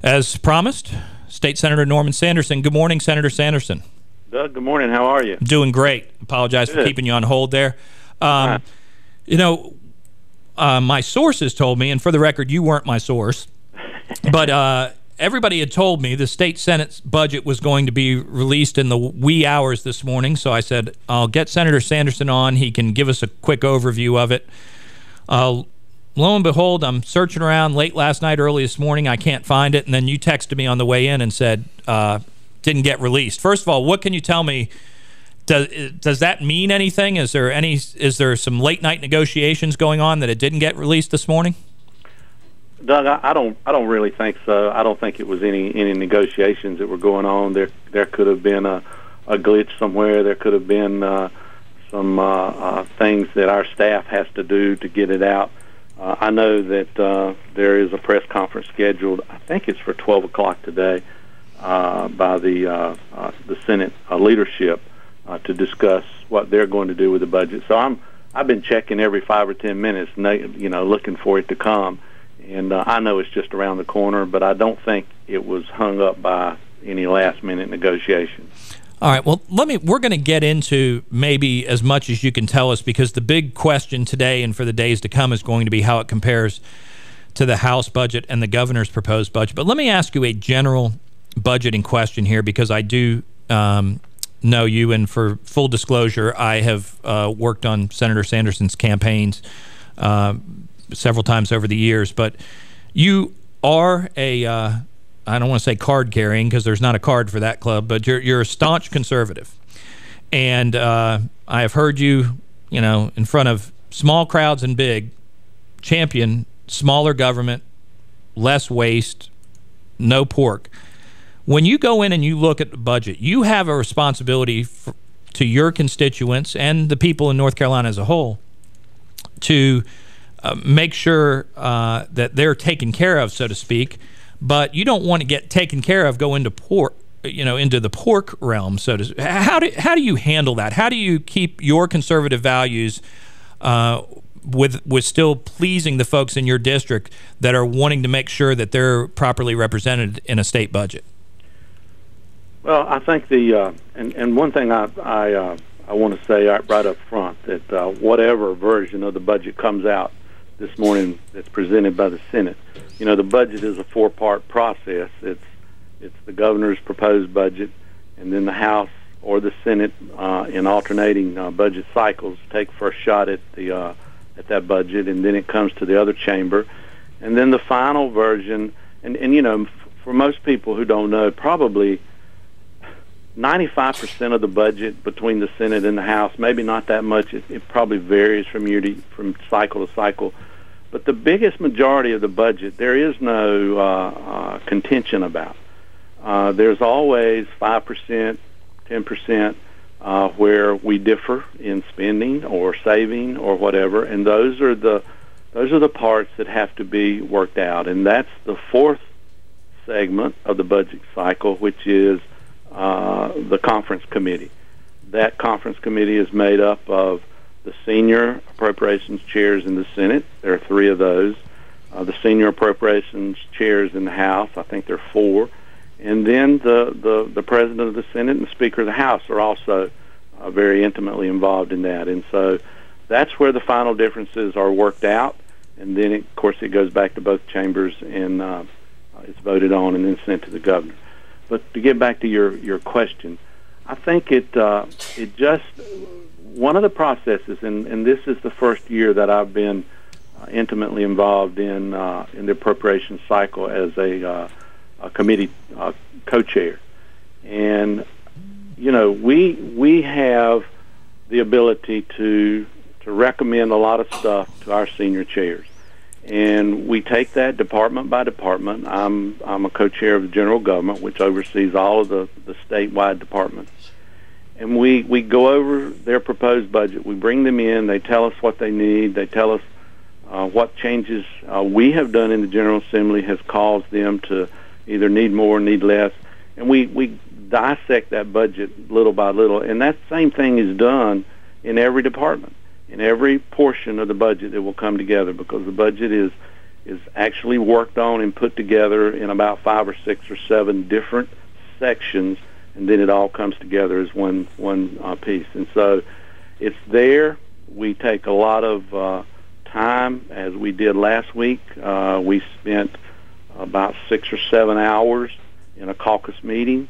As promised, State Senator Norman Sanderson. Good morning, Senator Sanderson. Doug, good morning. How are you? Doing great. Apologize for keeping you on hold there. You know, my sources told me, and for the record, you weren't my source, but everybody had told me the state Senate's budget was going to be released in the wee hours this morning, so I said, I'll get Senator Sanderson on. He can give us a quick overview of it. Lo and behold, I'm searching around late last night, early this morning. I can't find it, and then you texted me on the way in and said didn't get released. First of all, what can you tell me? Does that mean anything? Is there some late night negotiations going on that it didn't get released this morning? Doug, I don't really think so. I don't think it was any negotiations that were going on. There could have been a glitch somewhere. There could have been some things that our staff has to do to get it out. I know that there is a press conference scheduled. I think it's for 12 o'clock today by the Senate leadership to discuss what they're going to do with the budget. So I've been checking every 5 or 10 minutes, looking for it to come. And I know it's just around the corner, but I don't think it was hung up by any last-minute negotiations. All right, well, we're going to get into maybe as much as you can tell us, because the big question today and for the days to come is going to be how it compares to the House budget and the governor's proposed budget. But let me ask you a general budgeting question here, because I do know you, and for full disclosure, I have worked on Senator Sanderson's campaigns several times over the years. But you are a I don't want to say card carrying, because there's not a card for that club, but you're a staunch conservative. And I have heard you, in front of small crowds and big, champion smaller government, less waste, no pork. When you go in and you look at the budget, you have a responsibility to your constituents and the people in North Carolina as a whole to make sure that they're taken care of, so to speak. But you don't want to get taken care of, go into pork, into the pork realm. So how do you handle that? How do you keep your conservative values with still pleasing the folks in your district that are wanting to make sure that they're properly represented in a state budget? Well, I think and one thing I want to say right up front, that whatever version of the budget comes out this morning that's presented by the Senate, the budget is a four-part process. It's the governor's proposed budget, and then the House or the Senate in alternating budget cycles take first shot at that budget, and then it comes to the other chamber, and then the final version. And for most people who don't know, probably 95% of the budget between the Senate and the House, maybe not that much. It probably varies from cycle to cycle. But the biggest majority of the budget, there is no contention about. There's always 5%, 10% where we differ in spending or saving or whatever, and those are the parts that have to be worked out. And that's the fourth segment of the budget cycle, which is the conference committee. That conference committee is made up of the senior appropriations chairs in the Senate. There are 3 of those. The senior appropriations chairs in the House, I think there are 4. And then the president of the Senate and the Speaker of the House are also very intimately involved in that. And so that's where the final differences are worked out. And then, of course, it goes back to both chambers, and it's voted on and then sent to the governor. But to get back to your question, I think it just, one of the processes, and this is the first year that I've been intimately involved in the appropriation cycle as a committee co-chair. And, we have the ability to recommend a lot of stuff to our senior chairs. And we take that department by department. I'm a co-chair of the general government, which oversees all of the statewide departments. And we go over their proposed budget. We bring them in. They tell us what they need. They tell us what changes we have done in the General Assembly has caused them to either need more or need less. And we dissect that budget little by little. And that same thing is done in every department, in every portion of the budget that will come together, because the budget is is actually worked on and put together in about 5 or 6 or 7 different sections, and then it all comes together as one piece. And so it's there. We take a lot of time, as we did last week. We spent about 6 or 7 hours in a caucus meeting,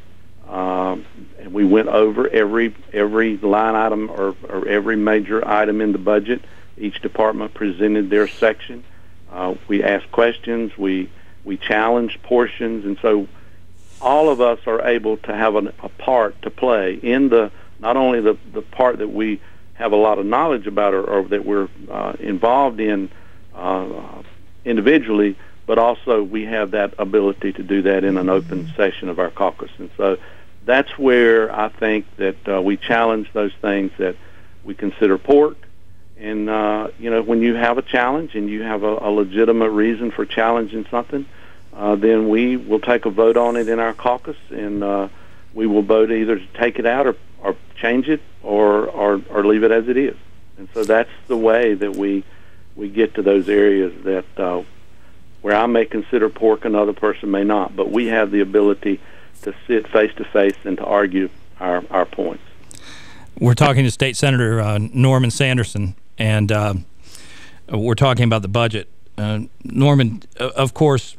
and we went over every line item or every major item in the budget. Each department presented their section. We asked questions. We challenged portions, and so all of us are able to have a part to play in not only the part that we have a lot of knowledge about or that we're involved in individually, but also we have that ability to do that in an open session of our caucus. And so that's where I think that we challenge those things that we consider pork. And, when you have a challenge and you have a legitimate reason for challenging something, then we will take a vote on it in our caucus, and we will vote either to take it out or change it or leave it as it is. And so that's the way that we get to those areas that where I may consider pork, another person may not, but we have the ability to sit face to face and to argue our points. We're talking to State Senator Norman Sanderson, and we're talking about the budget. Norman, of course,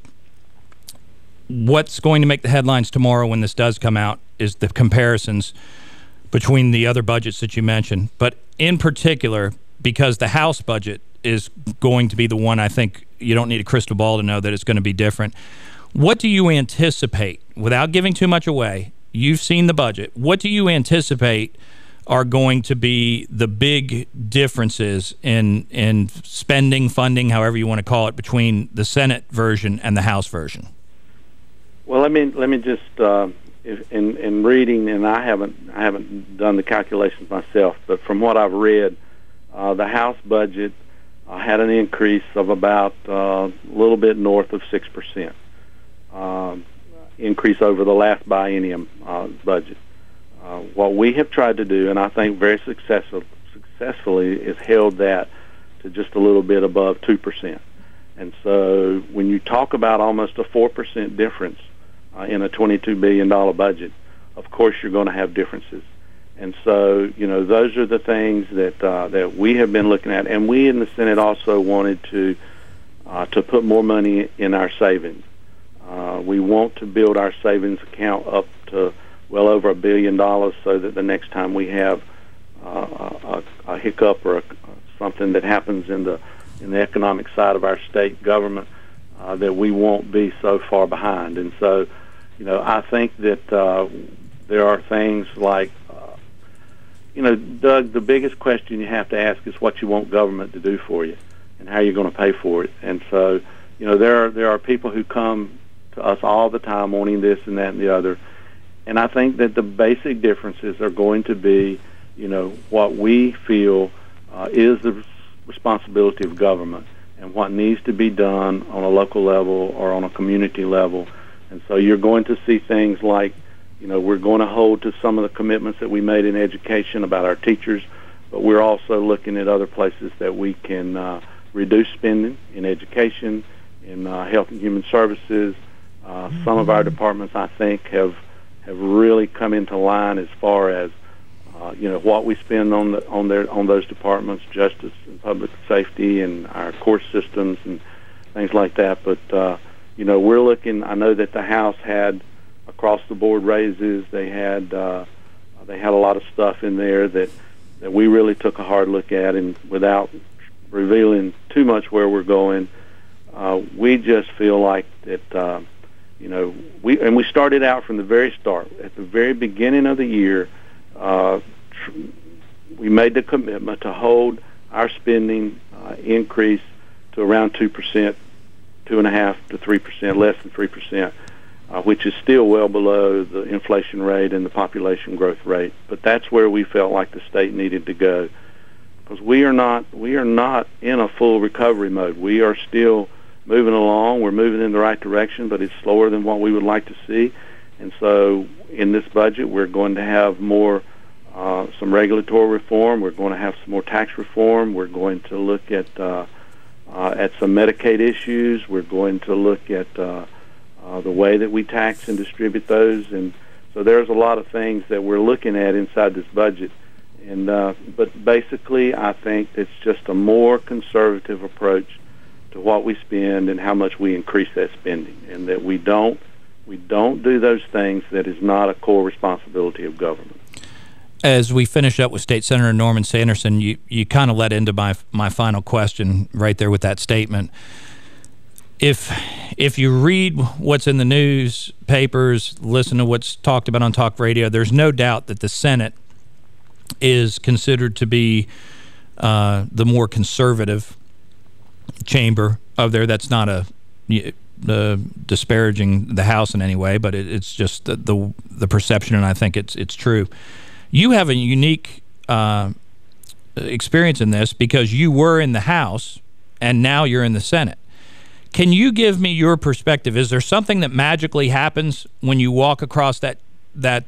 what's going to make the headlines tomorrow when this does come out is the comparisons between the other budgets that you mentioned, but in particular, because the House budget is going to be the one, I think you don't need a crystal ball to know that it's going to be different. What do you anticipate, without giving too much away, you've seen the budget, what do you anticipate are going to be the big differences in spending, funding, however you want to call it, between the Senate version and the House version? Well, let me just in reading, and I haven't done the calculations myself, but from what I've read, the House budget had an increase of about a little bit north of 6%, increase over the last biennium budget. What we have tried to do, and I think very successfully, is held that to just a little bit above 2%. And so when you talk about almost a 4% difference in a $22 billion budget, of course you're going to have differences. And so, those are the things that we have been looking at. And we in the Senate also wanted to put more money in our savings. We want to build our savings account up to well over $1 billion, so that the next time we have a hiccup or something that happens in the economic side of our state government, that we won't be so far behind. And so, I think that there are things like, Doug, the biggest question you have to ask is what you want government to do for you and how you're going to pay for it. And so, there are people who come to us all the time wanting this and that and the other. And I think that the basic differences are going to be, what we feel is the responsibility of government and what needs to be done on a local level or on a community level. And so you're going to see things like, we're going to hold to some of the commitments that we made in education about our teachers, but we're also looking at other places that we can reduce spending in education, in health and human services. Some of our departments, I think, have really come into line as far as what we spend on those departments, justice and public safety and our court systems and things like that. But we're looking. I know that the House had across the board raises. They had a lot of stuff in there that we really took a hard look at, and without revealing too much where we're going, we just feel like that. We started out from the very start. At the very beginning of the year, we made the commitment to hold our spending increase to around 2%, 2.5% to 3%, less than 3%, which is still well below the inflation rate and the population growth rate. But that's where we felt like the state needed to go, because we are not in a full recovery mode. We are still moving along. We're moving in the right direction, but it's slower than what we would like to see. And so in this budget, we're going to have more some regulatory reform. We're going to have some more tax reform. We're going to look at at some Medicaid issues. We're going to look at the way that we tax and distribute those, and so there's a lot of things that we're looking at inside this budget. And but basically, I think it's just a more conservative approach to what we spend and how much we increase that spending, and that we don't do those things that is not a core responsibility of government. As we finish up with State Senator Norman Sanderson, you kind of led into my final question right there with that statement. If you read what's in the newspapers, listen to what's talked about on talk radio, there's no doubt that the Senate is considered to be the more conservative chamber of there. That's not disparaging the House in any way, but it's just the perception, and I think it's true. You have a unique experience in this because you were in the House and now you're in the Senate. Can you give me your perspective? Is there something that magically happens when you walk across that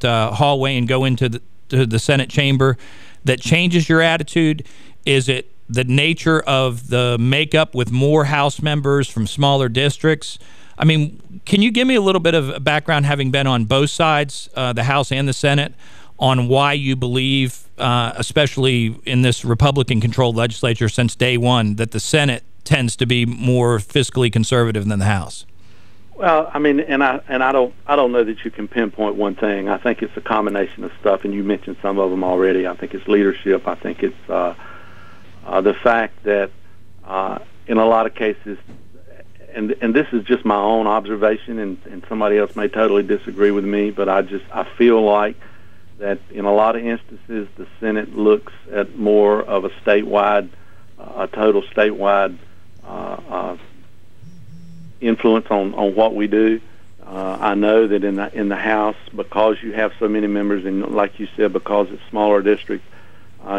hallway and go into the Senate chamber that changes your attitude? Is it the nature of the makeup with more House members from smaller districts? I mean, can you give me a little bit of a background, having been on both sides, the House and the Senate, on why you believe, especially in this Republican-controlled legislature since day one, that the Senate tends to be more fiscally conservative than the House? Well, I mean, and I don't know that you can pinpoint one thing. I think it's a combination of stuff, and you mentioned some of them already. I think it's leadership. I think it's the fact that in a lot of cases, and this is just my own observation, and somebody else may totally disagree with me, but I feel like that in a lot of instances the Senate looks at more of a total statewide influence on what we do. I know that in the House, because you have so many members, and like you said, because it's smaller districts,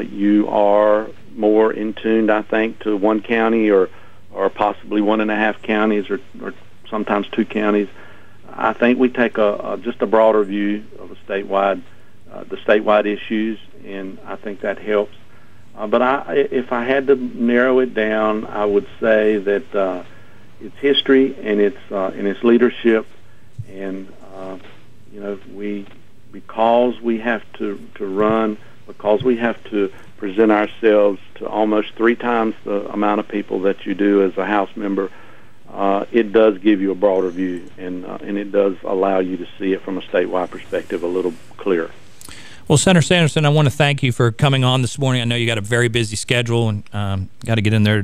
you are more in tune, I think, to one county or possibly 1.5 counties or sometimes 2 counties. I think we take just a broader view of the statewide issues, and I think that helps. But if I had to narrow it down, I would say that it's history and its leadership, and because we have to run, because we have to present ourselves to almost 3 times the amount of people that you do as a House member, it does give you a broader view, and it does allow you to see it from a statewide perspective a little clearer. Well, Senator Sanderson, I want to thank you for coming on this morning. I know you got a very busy schedule and got to get in there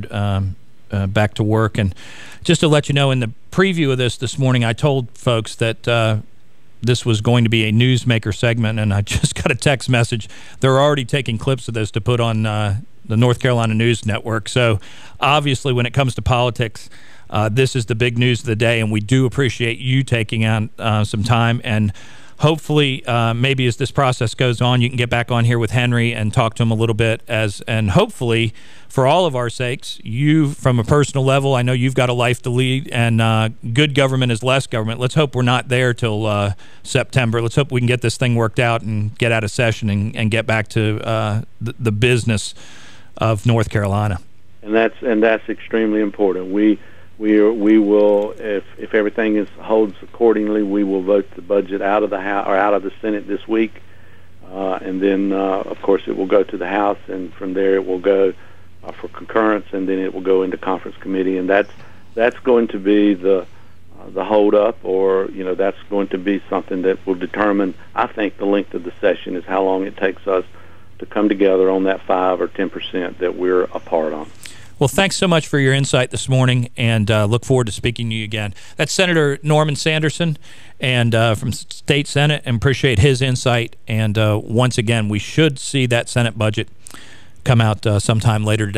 back to work. And just to let you know, in the preview of this morning, I told folks that this was going to be a newsmaker segment, and I just got a text message. They're already taking clips of this to put on the North Carolina News Network. So obviously when it comes to politics, this is the big news of the day, and we do appreciate you taking on some time. And hopefully, maybe as this process goes on, you can get back on here with Henry and talk to him a little bit. And hopefully, for all of our sakes, you, from a personal level, I know you've got a life to lead, and good government is less government. Let's hope we're not there till September. Let's hope we can get this thing worked out and get out of session and get back to the business of North Carolina. And that's extremely important. We will, if everything holds accordingly, we will vote the budget out of the House or out of the Senate this week, and then of course it will go to the House, and from there it will go for concurrence, and then it will go into conference committee, and that's going to be the hold up, or that's going to be something that will determine, I think, the length of the session is how long it takes us to come together on that 5 or 10% that we're a part on. Well, thanks so much for your insight this morning, and look forward to speaking to you again. That's Senator Norman Sanderson and from State Senate, and appreciate his insight. And once again, we should see that Senate budget come out sometime later today.